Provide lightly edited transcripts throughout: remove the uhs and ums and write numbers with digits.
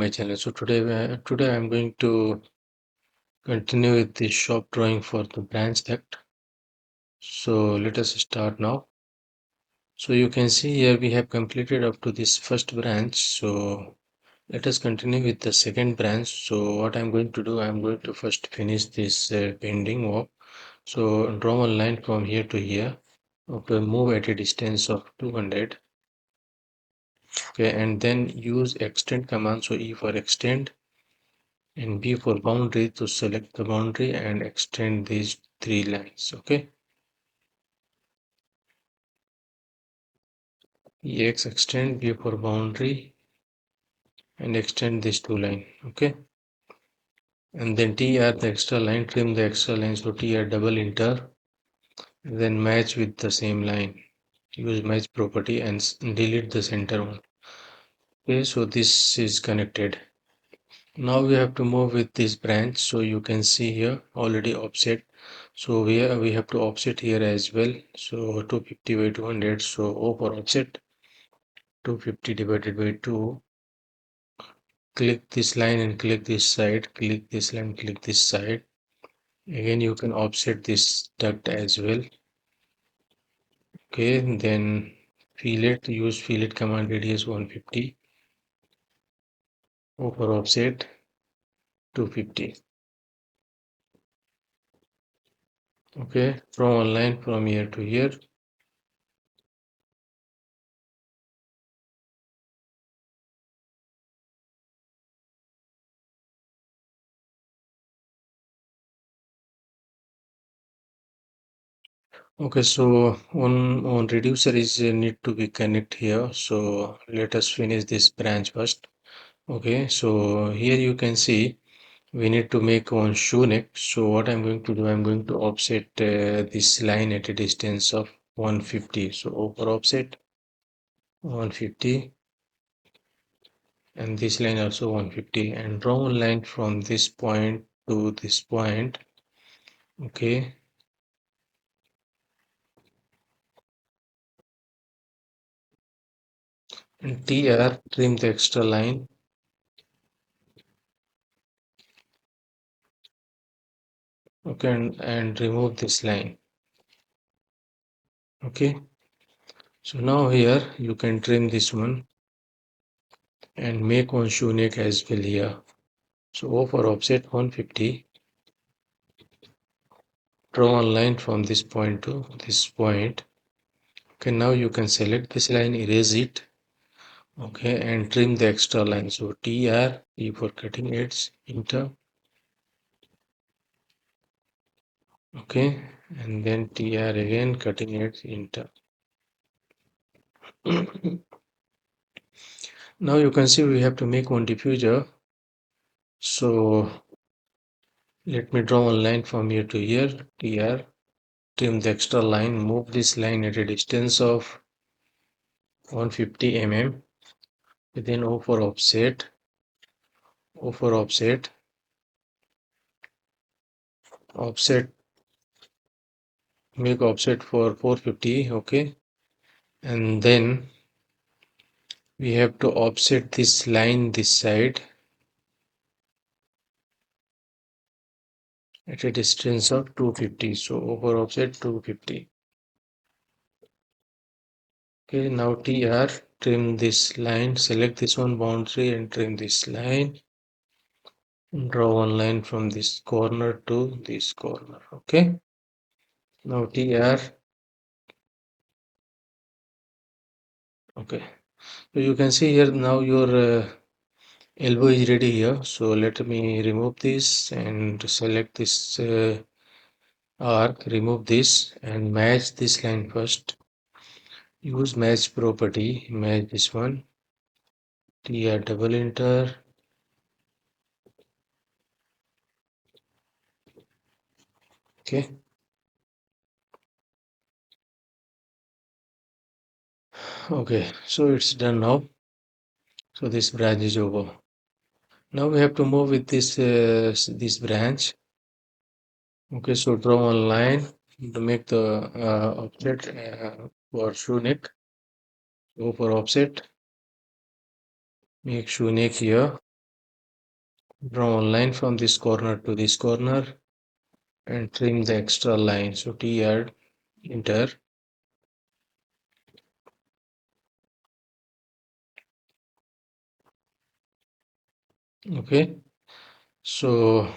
my channel. So today I'm going to continue with the shop drawing for the branch duct. So let us start now. So you can see here we have completed up to this first branch. So let us continue with the second branch. So what I'm going to do, I'm going to first finish this bending work. So draw one line from here to here. Okay, move at a distance of 200. Okay, and then use extend command. So E for extend and B for boundary to select the boundary and extend these three lines. Okay, EX extend, B for boundary and extend these two lines. Okay, and then TR the extra line, trim the extra line. So TR double enter, then match with the same line. Use match property and delete the center one. Okay, so this is connected. Now we have to move with this branch. So you can see here already offset. So we have to offset here as well. So 250 by 200. So O for offset 250 divided by 2. Click this line and click this side. Click this line, click this side. Again you can offset this duct as well. Okay, then use fillet command radius 150. O for offset 250. Okay, from one line from here to here. Okay, so on reducer is need to be connect here. So let us finish this branch first. Okay, so here you can see we need to make one shoe neck. So what I'm going to do, I'm going to offset this line at a distance of 150. So over offset 150 and this line also 150 and draw one line from this point to this point. Okay, and TR trim the extra line. Okay, and remove this line. Okay, so now here you can trim this one and make one shoe neck as well here. So O for offset 150. Draw one line from this point to this point. Okay, now you can select this line, erase it. Okay, and trim the extra line. So TR, E for cutting edge, enter. Okay, and then TR again, cutting edge, enter. Now you can see we have to make one diffuser. So let me draw one line from here to here, TR. Trim the extra line, move this line at a distance of 150 mm. Then O for offset, offset, make offset for 450. Okay, and then we have to offset this line this side at a distance of 250. So over offset 250. Okay, now TR, trim this line, select this one boundary and trim this line. Draw one line from this corner to this corner. Okay, now TR. Okay, so you can see here now your elbow is ready here. So let me remove this and select this arc, remove this and match this line first. Use match property, match this one. TR double enter. Okay. Okay, so it's done now. So this branch is over. Now we have to move with this branch. Okay, so draw one line to make the offset for shoe neck. Go for offset. Make shoe neck here. Draw a line from this corner to this corner and trim the extra line. So TR, enter. Okay, so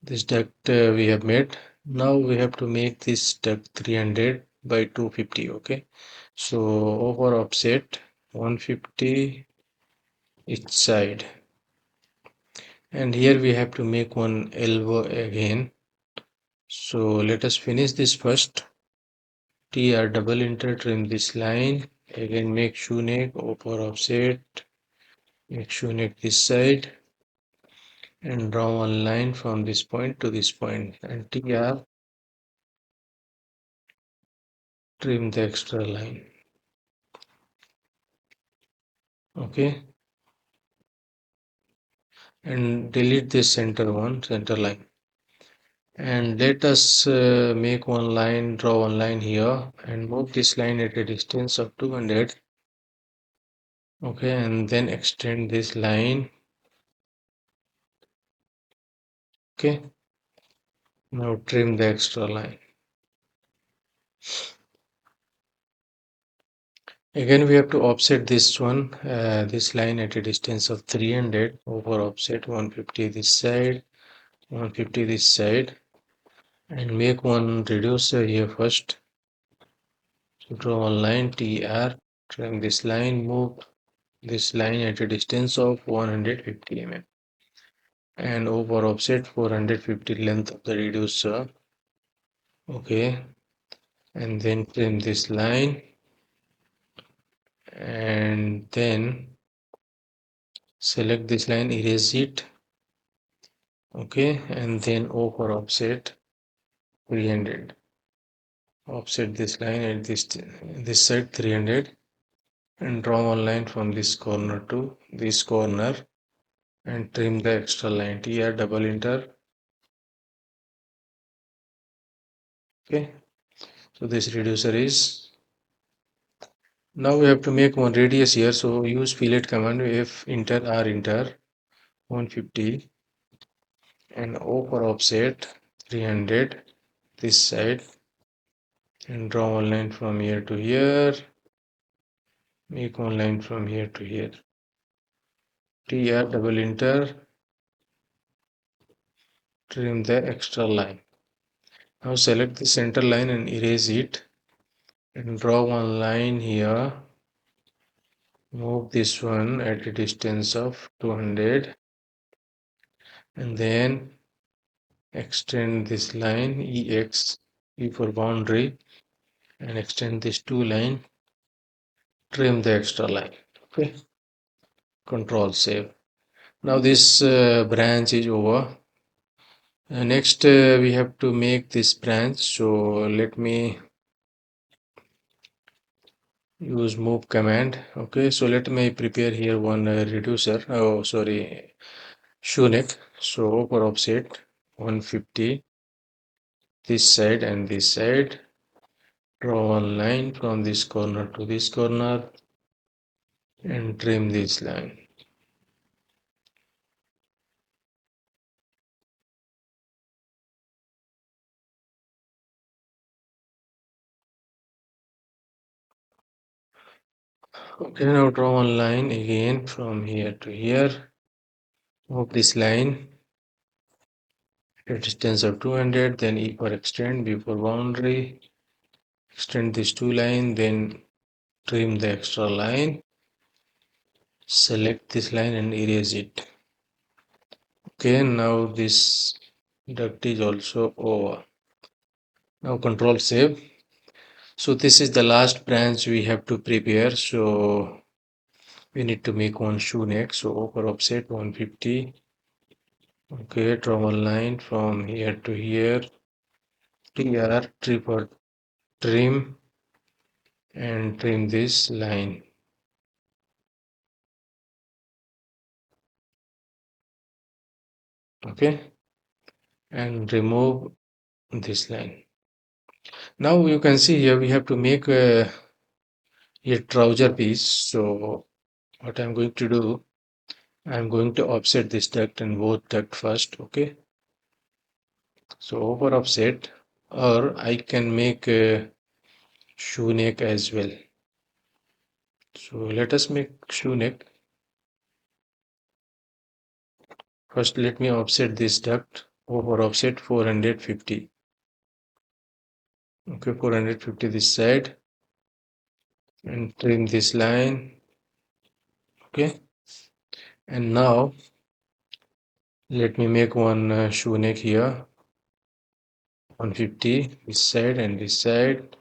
this duct we have made. Now we have to make this duct 300 by 250. Okay, so over offset 150 each side, and here we have to make one elbow again. So let us finish this first. TR double enter, trim this line. Again make shoe neck over offset. Make shoe neck this side and draw one line from this point to this point, and TR trim the extra line. Okay, and delete this center line, and let us make one line, draw one line here and move this line at a distance of 200. Okay, and then extend this line. Okay, now trim the extra line. Again we have to offset this one, this line at a distance of 300 over offset 150 this side, 150 this side, and make one reducer here first. So draw a line TR, trim this line, move this line at a distance of 150 mm, and over offset 450 length of the reducer. Okay, and then trim this line, and then select this line, erase it. Okay, and then over offset 300, offset this line at this side 300, and draw one line from this corner to this corner and trim the extra line. TR double enter. Okay, so this reducer is. Now we have to make one radius here, so use fillet command. F enter R enter 150 and over offset 300 this side, and draw one line from here to here. Make one line from here to here. TR double enter, trim the extra line. Now select the center line and erase it, and draw one line here. Move this one at a distance of 200, and then extend this line EX, E for boundary, and extend this two line, trim the extra line. Okay, control save. Now this branch is over. Next we have to make this branch, so let me use move command. Okay, so let me prepare here one reducer, oh sorry, shoe neck. So over offset 150 this side and this side, draw one line from this corner to this corner and trim this line. Okay, now draw one line again from here to here. Move this line at a distance of 200, then E for extend, B for boundary. Extend this two line, then trim the extra line. Select this line and erase it. Okay, now this duct is also over. Now control save. So this is the last branch we have to prepare. So we need to make one shoe neck. So over offset 150. Okay, draw one line from here to here. TR triple trim and trim this line. Okay, and remove this line. Now you can see here we have to make a trouser piece. So what I'm going to do, I'm going to offset this duct and both duct first. Okay, so over offset, or I can make a shoe neck as well. So let us make shoe neck. First, let me offset this duct over offset 450. Okay, 450 this side and trim this line. Okay, and now let me make one shoe neck here. 150 this side and this side.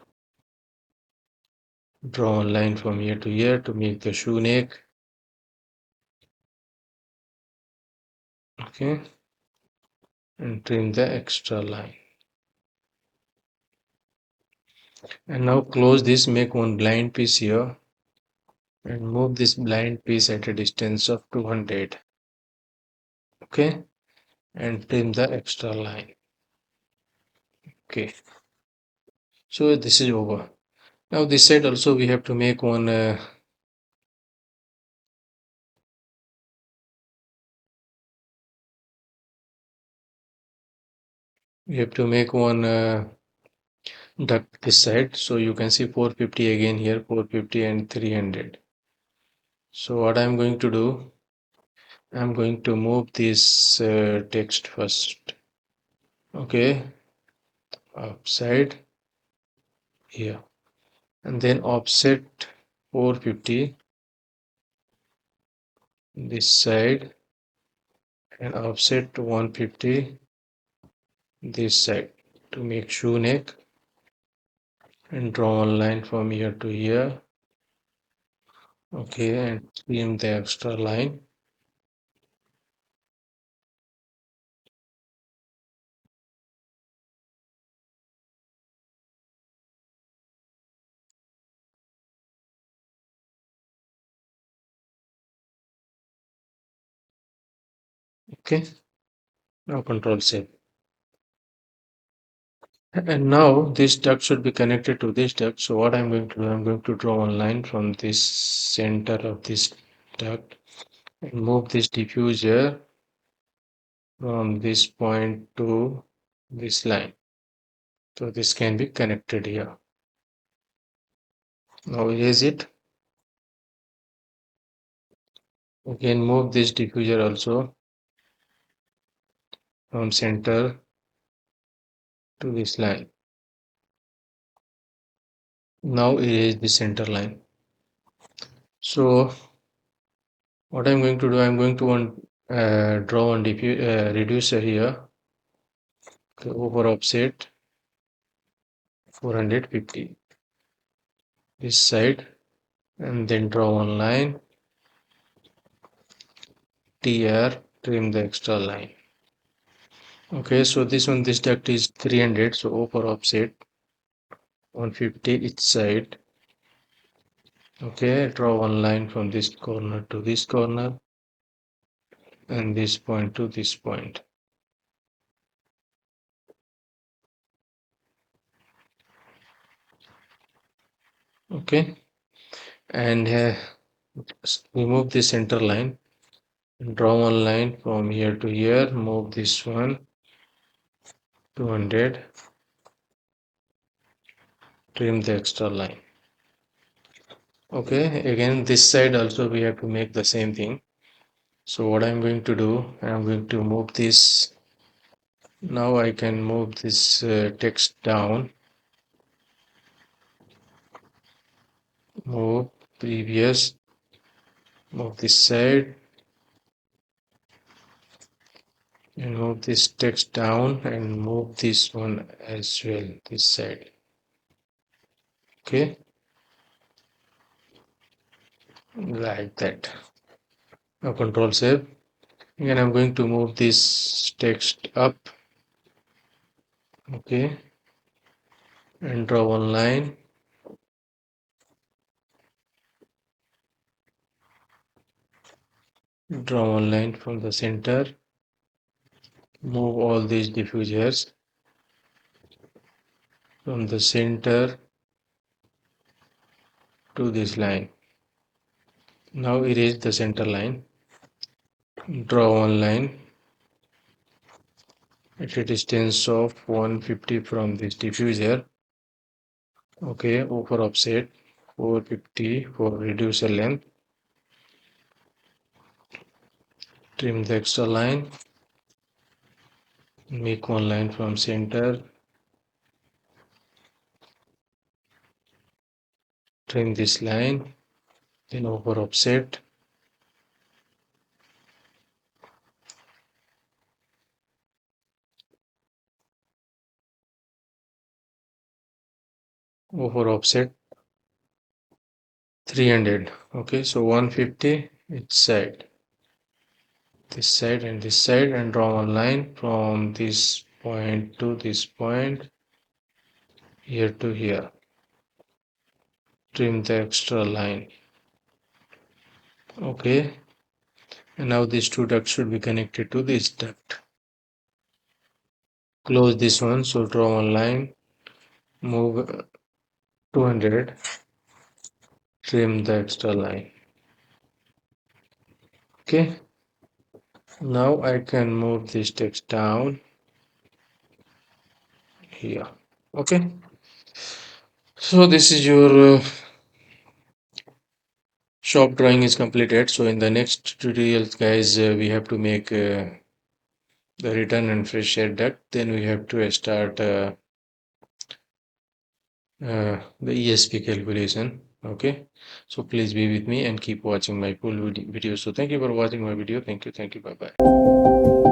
Draw a line from here to here to make the shoe neck. Okay, and trim the extra line. And now close this, make one blind piece here and move this blind piece at a distance of 200. Okay, and trim the extra line. Okay, so this is over. Now this side also we have to make one duct this side. So you can see 450 again here, 450 and 300. So what I'm going to do, I'm going to move this text first. Okay, upside here, and then offset 450 this side and offset 150 this side to make shoe neck, and draw a line from here to here. Okay, and trim the extra line. Okay, now control save. And now this duct should be connected to this duct. So what I'm going to do, I'm going to draw a line from this center of this duct and move this diffuser from this point to this line. So this can be connected here. Now erase it. Again move this diffuser also from center to this line. Now erase the center line. So what I'm going to do, I'm going to draw one reducer here. Okay, over offset 450 this side, and then draw one line, TR, trim the extra line. Okay, so this duct is 300, so over offset 150 each side. Okay, draw one line from this corner to this corner and this point to this point. Okay, and remove the center line and draw one line from here to here, move this one 200, trim the extra line. Okay, again this side also we have to make the same thing. So what I'm going to do, I'm going to move this. Now I can move this text down, move previous, move this side and move this text down and move this one as well, this side. Okay, like that. Now control save. Again I'm going to move this text up. Okay, and draw one line. Draw one line from the center. Move all these diffusers from the center to this line. Now erase the center line. Draw one line at a distance of 150 from this diffuser. Okay, over offset 450 for reducer length. Trim the extra line. Make one line from center. Trim this line. Then over offset. Over offset 300. Okay, so 150 each side. This side and this side, and draw one line from this point to this point, here to here. Trim the extra line. Okay, and now these two ducts should be connected to this duct. Close this one, so draw one line, move 200, trim the extra line. Okay, now I can move this text down here. Okay, so this is your shop drawing is completed. So in the next tutorial, guys, we have to make the return and fresh air duct. Then we have to start the ESP calculation. Okay, so please be with me and keep watching my full video. So thank you for watching my video. Thank you. Bye bye.